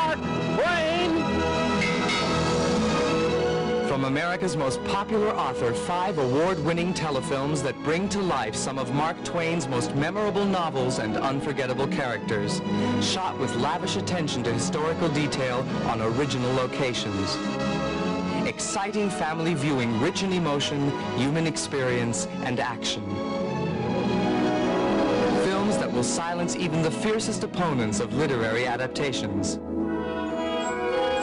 Mark Twain! From America's most popular author, 5 award-winning telefilms that bring to life some of Mark Twain's most memorable novels and unforgettable characters, shot with lavish attention to historical detail on original locations. Exciting family viewing rich in emotion, human experience, and action. Films that will silence even the fiercest opponents of literary adaptations.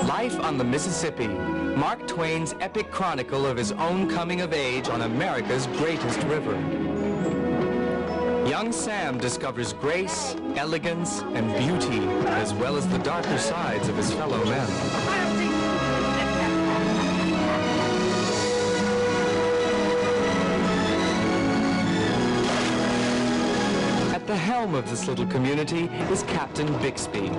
Life on the Mississippi, Mark Twain's epic chronicle of his own coming of age on America's greatest river. Young Sam discovers grace, elegance, and beauty, as well as the darker sides of his fellow men. At the helm of this little community is Captain Bixby,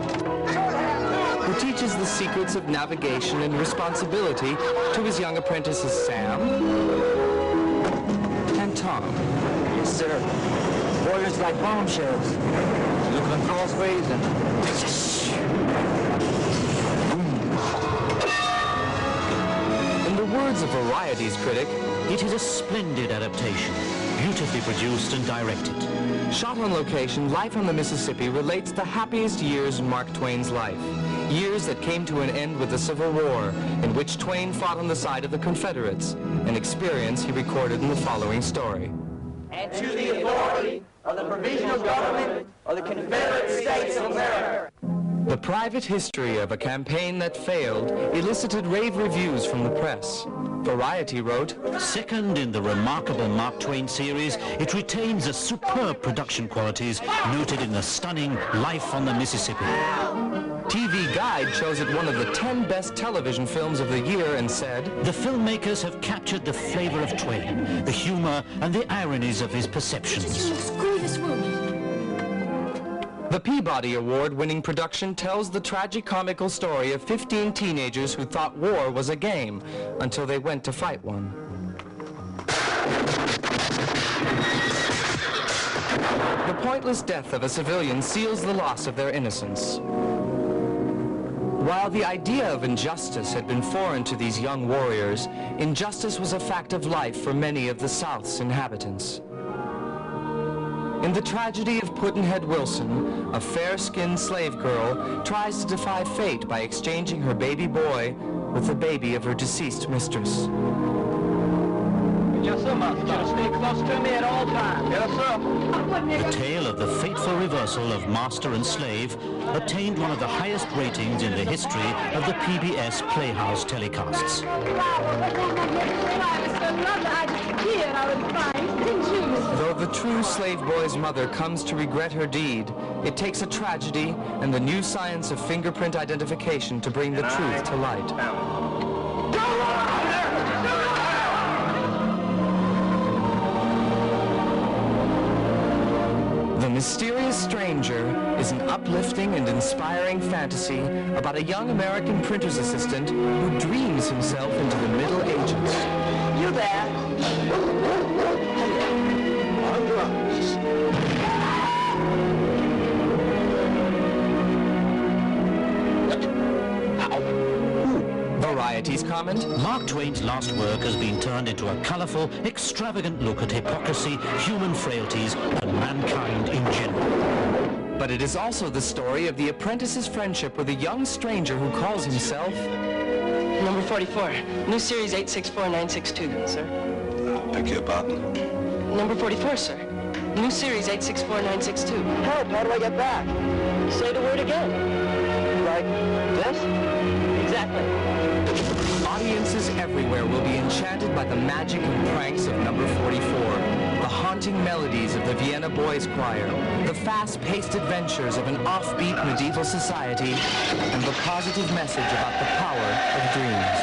who teaches the secrets of navigation and responsibility to his young apprentices Sam and Tom. Yes, sir. Warriors like bombshells. Look at them crossways and... In the words of Variety's critic, it is a splendid adaptation, beautifully produced and directed. Shot on location, Life on the Mississippi relates the happiest years in Mark Twain's life. Years that came to an end with the Civil War, in which Twain fought on the side of the Confederates, an experience he recorded in the following story. And to the authority of the provisional government of the Confederate States of America. The private history of a campaign that failed elicited rave reviews from the press. Variety wrote, "Second in the remarkable Mark Twain series, it retains the superb production qualities noted in the stunning Life on the Mississippi." TV Guide chose it one of the 10 best television films of the year and said, "The filmmakers have captured the flavor of Twain, the humor and the ironies of his perceptions." The Peabody Award-winning production tells the tragicomical story of 15 teenagers who thought war was a game until they went to fight one. The pointless death of a civilian seals the loss of their innocence. While the idea of injustice had been foreign to these young warriors, injustice was a fact of life for many of the South's inhabitants. In the tragedy of Pudd'nhead Wilson, a fair-skinned slave girl tries to defy fate by exchanging her baby boy with the baby of her deceased mistress. Yes, sir, Master. Stay close to me at all times. Yes, sir. The tale of the fateful reversal of master and slave obtained one of the highest ratings in the history of the PBS Playhouse telecasts. Though the true slave boy's mother comes to regret her deed, it takes a tragedy and the new science of fingerprint identification to bring the truth to light. The Mysterious Stranger is an uplifting and inspiring fantasy about a young American printer's assistant who dreams himself into the Middle Ages. You there? Variety's comment, Mark Twain's last work has been turned into a colorful, extravagant look at hypocrisy, human frailties, and mankind in general. but it is also the story of the apprentice's friendship with a young stranger who calls himself... Number 44, new series 864962, sir. Beg your pardon? Number 44, sir. New series 864962. Help, how do I get back? Say the word again. Like this? Exactly. Audiences everywhere will be enchanted by the magic and pranks of Number 44, the haunting melodies of the Vienna Boys Choir, the fast-paced adventures of an offbeat medieval society, and the positive message about the power of dreams.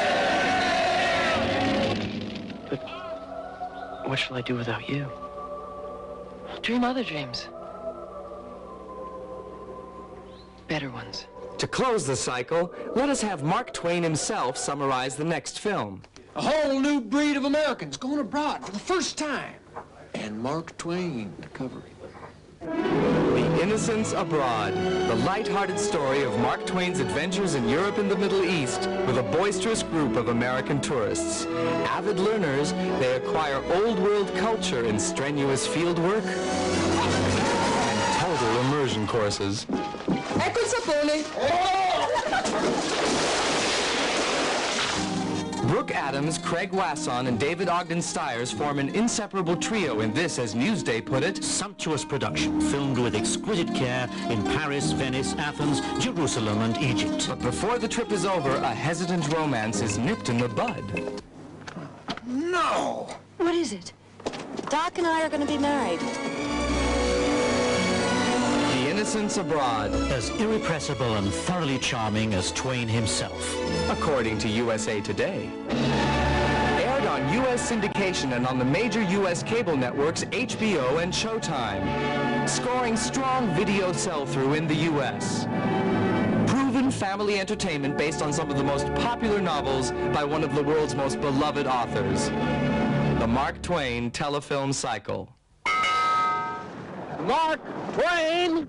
But what shall I do without you? Dream other dreams. Better ones. To close the cycle, let us have Mark Twain himself summarize the next film. A whole new breed of Americans going abroad for the first time. And Mark Twain to cover it. The Innocents Abroad, the light-hearted story of Mark Twain's adventures in Europe and the Middle East with a boisterous group of American tourists. Avid learners, they acquire old-world culture in strenuous field work and total immersion courses. Ecco il sapone! Brooke Adams, Craig Wasson, and David Ogden Stiers form an inseparable trio in this, as Newsday put it, Sumptuous production, filmed with exquisite care in Paris, Venice, Athens, Jerusalem, and Egypt. but before the trip is over, a hesitant romance is nipped in the bud. No! What is it? Doc and I are going to be married. The Innocents Abroad, As irrepressible and thoroughly charming as Twain himself. according to USA Today. Aired on U.S. syndication and on the major U.S. cable networks HBO and Showtime. Scoring strong video sell-through in the U.S. Proven family entertainment based on some of the most popular novels by one of the world's most beloved authors. The Mark Twain telefilm cycle. Mark Twain!